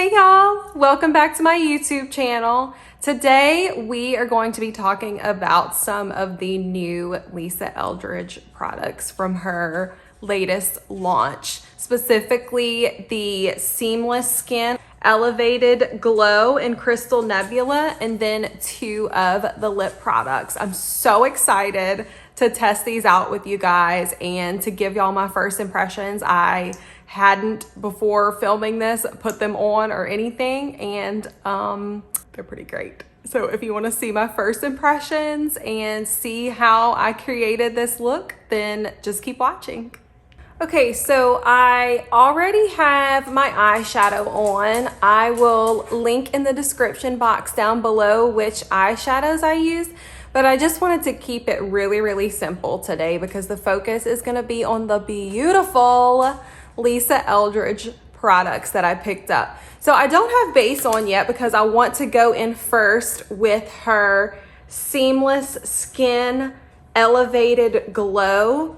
Hey y'all, welcome back to my YouTube channel. Today we are going to be talking about some of the new Lisa Eldridge products from her latest launch, specifically the Seamless Skin Elevated Glow in Crystal Nebula, and then two of the lip products. I'm so excited to test these out with you guys and to give y'all my first impressions. I hadn't, before filming this, put them on or anything, and they're pretty great. So if you want to see my first impressions and see how I created this look, then just keep watching. Okay, so I already have my eyeshadow on. I will link in the description box down below which eyeshadows I use, but I just wanted to keep it really simple today because the focus is going to be on the beautiful Lisa Eldridge products that I picked up. So I don't have base on yet because I want to go in first with her Seamless Skin Elevated Glow.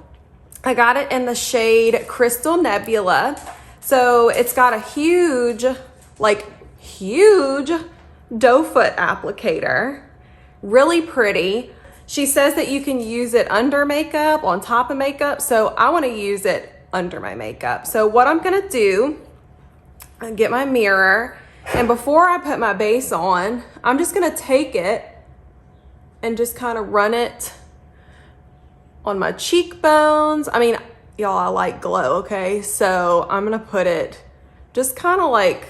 I got it in the shade Crystal Nebula. So it's got a huge doe foot applicator. Really pretty. She says that you can use it under makeup, on top of makeup. So I want to use it under my makeup. So what I'm gonna do, I get my mirror, and before I put my base on, I'm just gonna take it and just kind of run it on my cheekbones. I mean, y'all, I like glow, okay? So I'm gonna put it just kind of like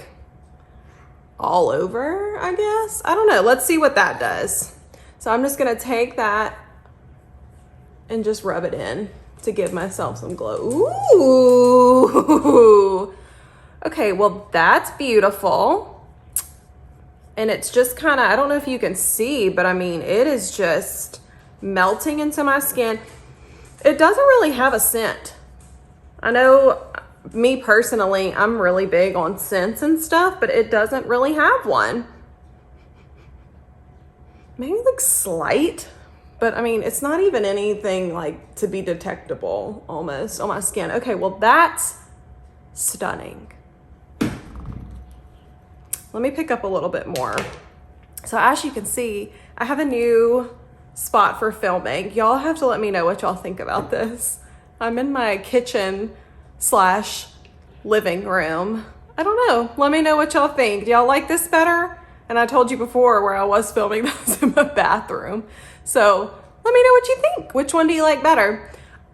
all over, I guess. I don't know, let's see what that does. So I'm just gonna take that and just rub it in to give myself some glow. Ooh. Okay, well, that's beautiful. And it's just kind of, I don't know if you can see, but I mean, it is just melting into my skin. It doesn't really have a scent. I know me personally, I'm really big on scents and stuff, but it doesn't really have one. Maybe like slight. But I mean, it's not even anything like to be detectable almost on my skin. Okay, well, that's stunning. Let me pick up a little bit more. So as you can see, I have a new spot for filming. Y'all have to let me know what y'all think about this. I'm in my kitchen / living room. I don't know. Let me know what y'all think. Do y'all like this better? And I told you before where I was filming this in my bathroom. So let me know what you think. Which one do you like better?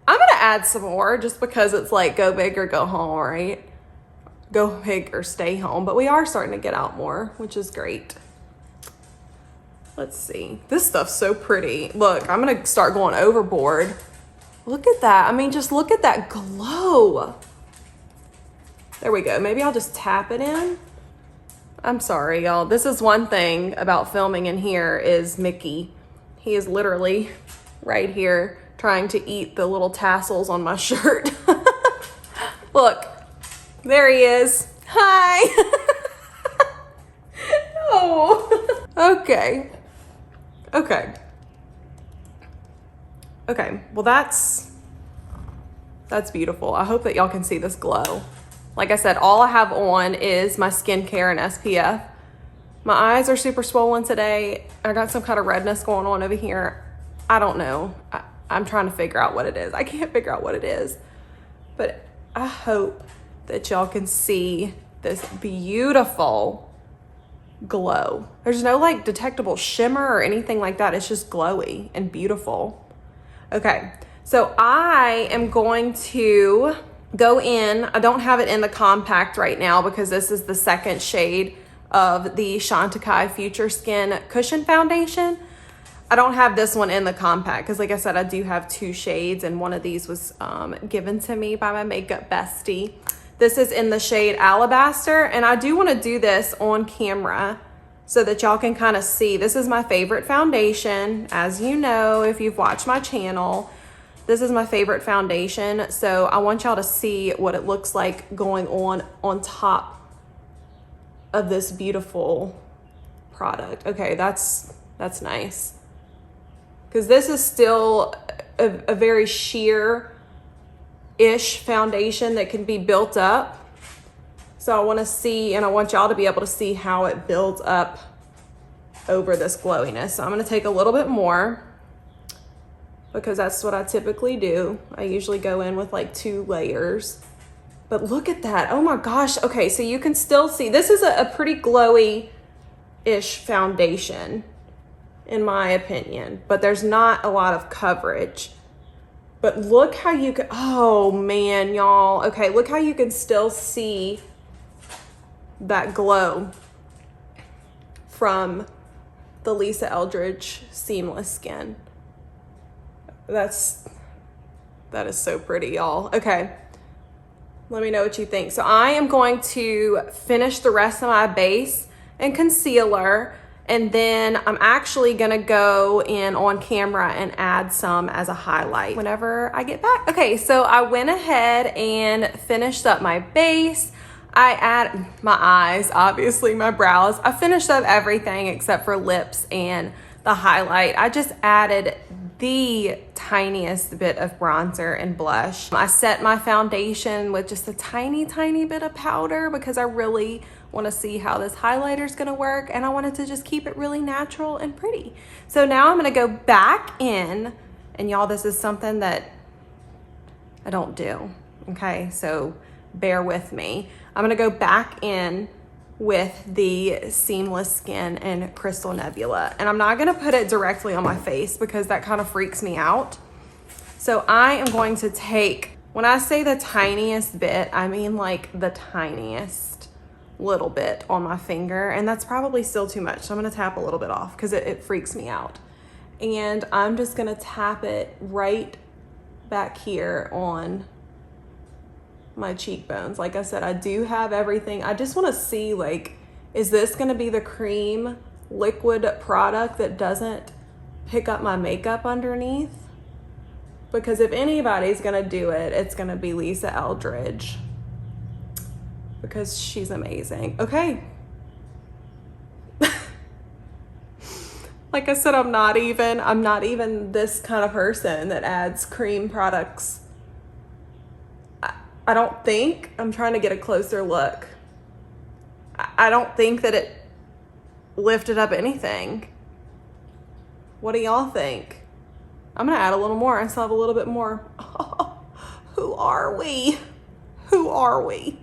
I'm gonna add some more just because it's like go big or go home, right? Go big or stay home. But we are starting to get out more, which is great. Let's see. This stuff's so pretty. Look, I'm gonna start going overboard. Look at that. I mean, just look at that glow. There we go. Maybe I'll just tap it in. I'm sorry, y'all. This is one thing about filming in here is Mickey. He is literally right here trying to eat the little tassels on my shirt. Look, there he is. Hi. Oh. Okay. Well, that's beautiful. I hope that y'all can see this glow. Like I said, all I have on is my skincare and SPF. My eyes are super swollen today. I got some kind of redness going on over here. I don't know. I'm trying to figure out what it is. I can't figure out what it is. But I hope that y'all can see this beautiful glow. There's no like detectable shimmer or anything like that. It's just glowy and beautiful. Okay, so I am going to go in. I don't have it in the compact right now because this is the second shade of the Chantecaille Future Skin Cushion Foundation. I don't have this one in the compact because like I said, I do have two shades and one of these was given to me by my makeup bestie. This is in the shade Alabaster, and I do want to do this on camera so that y'all can kind of see. This is my favorite foundation. As you know, if you've watched my channel, this is my favorite foundation. So I want y'all to see what it looks like going on top of this beautiful product. Okay, that's nice. Because this is still a very sheer-ish foundation that can be built up. So I want to see, and I want y'all to be able to see how it builds up over this glowiness. So I'm going to take a little bit more because that's what I typically do. I usually go in with like 2 layers. But look at that. Oh my gosh. Okay, so you can still see, this is a pretty glowy-ish foundation, in my opinion. But there's not a lot of coverage. But look how you can, oh man, y'all. Okay, look how you can still see that glow from the Lisa Eldridge Seamless Skin. That is so pretty, y'all. Okay, let me know what you think. So I am going to finish the rest of my base and concealer, and then I'm actually gonna go in on camera and add some as a highlight whenever I get back. Okay, so I went ahead and finished up my base. I add my eyes, obviously my brows. I finished up everything except for lips and the highlight. I just added the tiniest bit of bronzer and blush. I set my foundation with just a tiny bit of powder because I really want to see how this highlighter is going to work, and I wanted to just keep it really natural and pretty. So now I'm going to go back in, and y'all, this is something that I don't do, okay? So bear with me. I'm going to go back in with the Seamless Skin and Crystal Nebula, and I'm not going to put it directly on my face because that kind of freaks me out. So I am going to take, when I say the tiniest bit, I mean like the tiniest little bit on my finger, and that's probably still too much. So I'm going to tap a little bit off because it freaks me out. And I'm just going to tap it right back here on my cheekbones. Like I said, I do have everything. I just want to see, like, is this going to be the cream liquid product that doesn't pick up my makeup underneath? Because if anybody's going to do it, it's going to be Lisa Eldridge, because she's amazing. Okay. Like I said, I'm not even this kind of person that adds cream products. I don't think, I'm trying to get a closer look. I don't think that it lifted up anything. What do y'all think? I'm gonna add a little more. I still have a little bit more. Oh, who are we? Who are we?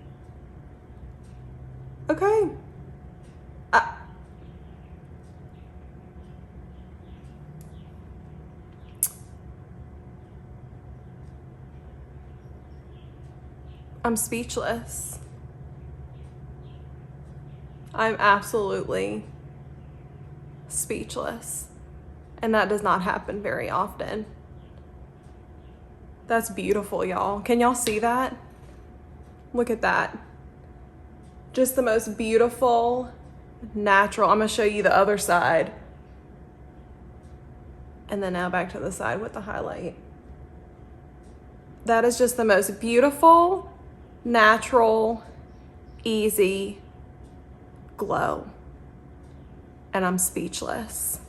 Okay. I'm speechless. I'm absolutely speechless. And that does not happen very often. That's beautiful, y'all. Can y'all see that? Look at that. Just the most beautiful, natural. I'm gonna show you the other side. And then now back to the side with the highlight. That is just the most beautiful, natural, easy glow. And I'm speechless.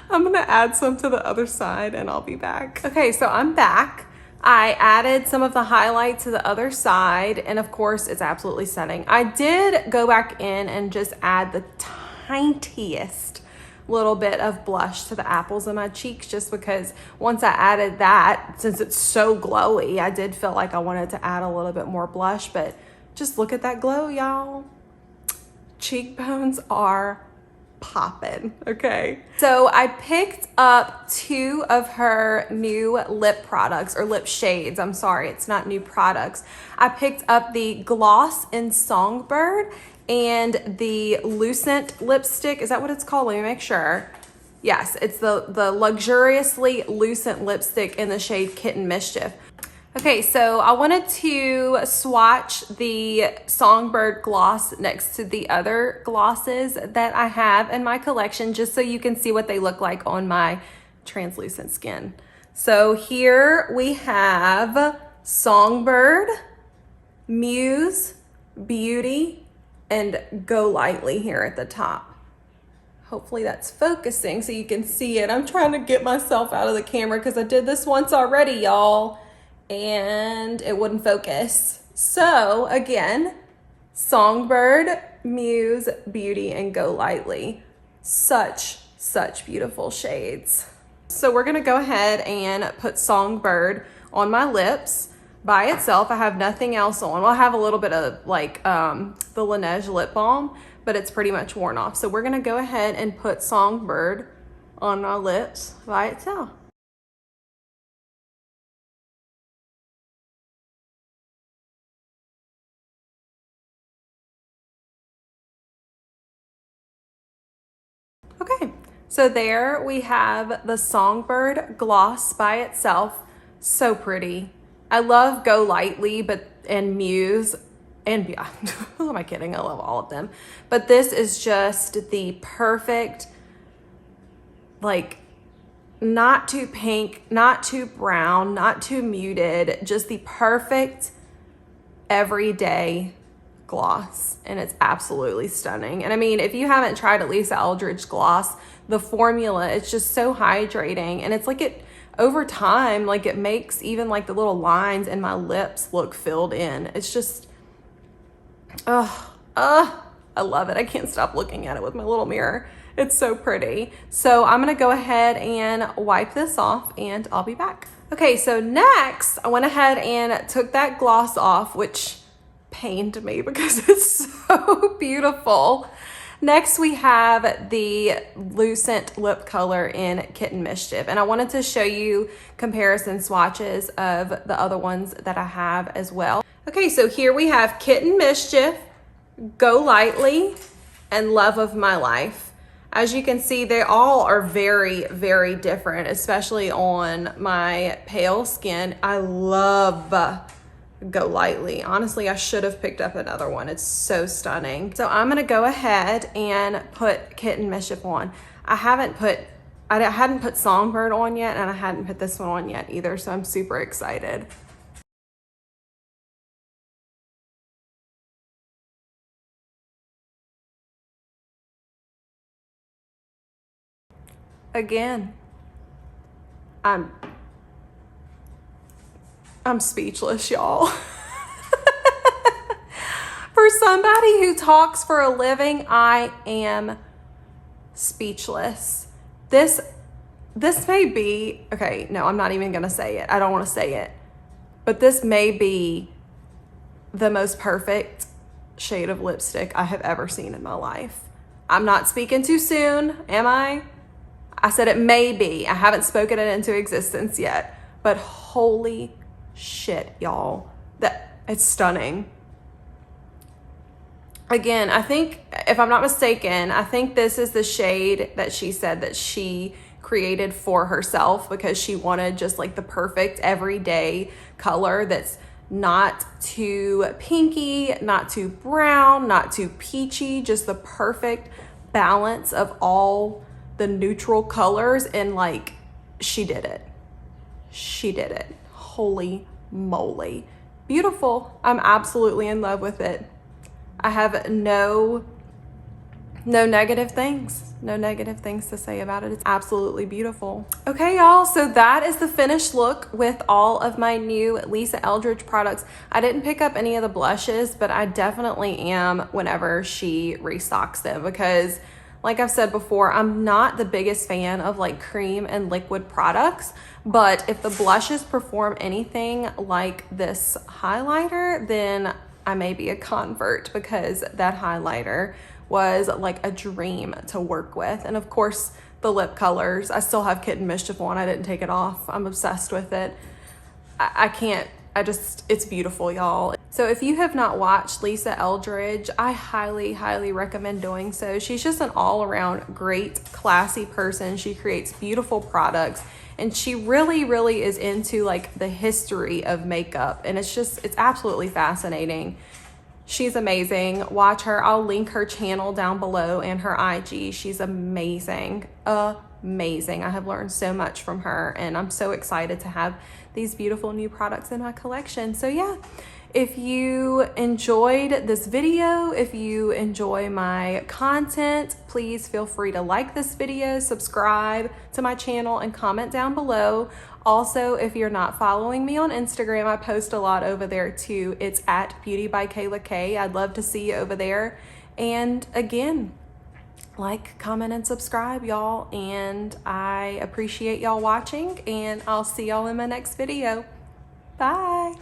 I'm gonna add some to the other side and I'll be back. Okay, so I'm back. I added some of the highlight to the other side, and of course it's absolutely stunning. I did go back in and just add the tiniest little bit of blush to the apples of my cheeks, just because once I added that, since it's so glowy, I did feel like I wanted to add a little bit more blush. But just look at that glow, y'all. Cheekbones are popping. Okay, so I picked up 2 of her new lip products, or lip shades. I'm sorry, it's not new products. I picked up the Gloss in Songbird and the Lucent lipstick. Is that what it's called? Let me make sure. Yes, it's the luxuriously Lucent lipstick in the shade Kitten Mischief. Okay, so I wanted to swatch the Songbird gloss next to the other glosses that I have in my collection, just so you can see what they look like on my translucent skin. So here we have Songbird, Muse, Beauty, and Go Lightly here at the top. Hopefully that's focusing so you can see it. I'm trying to get myself out of the camera because I did this once already, y'all, and it wouldn't focus. So again, Songbird, Muse, Beauty, and Go Lightly. Such beautiful shades. So we're gonna go ahead and put Songbird on my lips by itself. I have nothing else on. Well, I have a little bit of like the Laneige lip balm, but it's pretty much worn off. So we're gonna go ahead and put Songbird on my lips by itself. Okay, so there we have the Songbird gloss by itself. So pretty. I love Go Lightly and Muse and who am I kidding? I love all of them. But this is just the perfect, like, not too pink, not too brown, not too muted, just the perfect everyday gloss, and it's absolutely stunning. And I mean, if you haven't tried a Lisa Eldridge gloss, the formula, it's just so hydrating, and it's like it over time, like it makes even like the little lines in my lips look filled in. It's just I love it. I can't stop looking at it with my little mirror. It's so pretty. So I'm gonna go ahead and wipe this off and I'll be back. Okay, so next I went ahead and took that gloss off, which pained me because it's so beautiful. Next we have the Lucent lip color in Kitten Mischief, and I wanted to show you comparison swatches of the other ones that I have as well. Okay, so here we have Kitten Mischief, Go Lightly, and Love of My Life. As you can see, they all are very different, especially on my pale skin. I love Go Lightly. Honestly, I should have picked up another one. It's so stunning. So I'm gonna go ahead and put Kitten Mischief on. I hadn't put Songbird on yet, and I hadn't put this one on yet either, so I'm super excited. Again, I'm speechless, y'all. For somebody who talks for a living, I am speechless. This may be, okay, no, I'm not even gonna say it. I don't wanna say it. But this may be the most perfect shade of lipstick I have ever seen in my life. I'm not speaking too soon, am I? I said it may be. I haven't spoken it into existence yet, but holy shit, y'all. It's stunning. Again, I think, if I'm not mistaken, I think this is the shade that she said that she created for herself because she wanted just like the perfect everyday color that's not too pinky, not too brown, not too peachy, just the perfect balance of all the neutral colors, and like she did it. She did it. Holy moly. Beautiful. I'm absolutely in love with it. I have no negative things. No negative things to say about it. It's absolutely beautiful. Okay, y'all, so that is the finished look with all of my new Lisa Eldridge products. I didn't pick up any of the blushes, but I definitely am whenever she restocks them because, like I've said before, I'm not the biggest fan of like cream and liquid products, but if the blushes perform anything like this highlighter, then I may be a convert because that highlighter was like a dream to work with. And of course, the lip colors, I still have Kitten Mischief on. I didn't take it off. I'm obsessed with it. It's beautiful, y'all. So if you have not watched Lisa Eldridge, I highly recommend doing so. She's just an all-around great, classy person. She creates beautiful products, and she really is into like the history of makeup, and it's absolutely fascinating. She's amazing. Watch her. I'll link her channel down below and her IG. She's amazing. Amazing. I have learned so much from her, and I'm so excited to have these beautiful new products in my collection. So yeah, If you enjoyed this video, if you enjoy my content, please feel free to like this video, subscribe to my channel, and comment down below. Also, if you're not following me on Instagram, I post a lot over there too. It's at beautybykaylak. I'd love to see you over there. And again, like, comment, and subscribe, y'all. And I appreciate y'all watching, and I'll see y'all in my next video. Bye.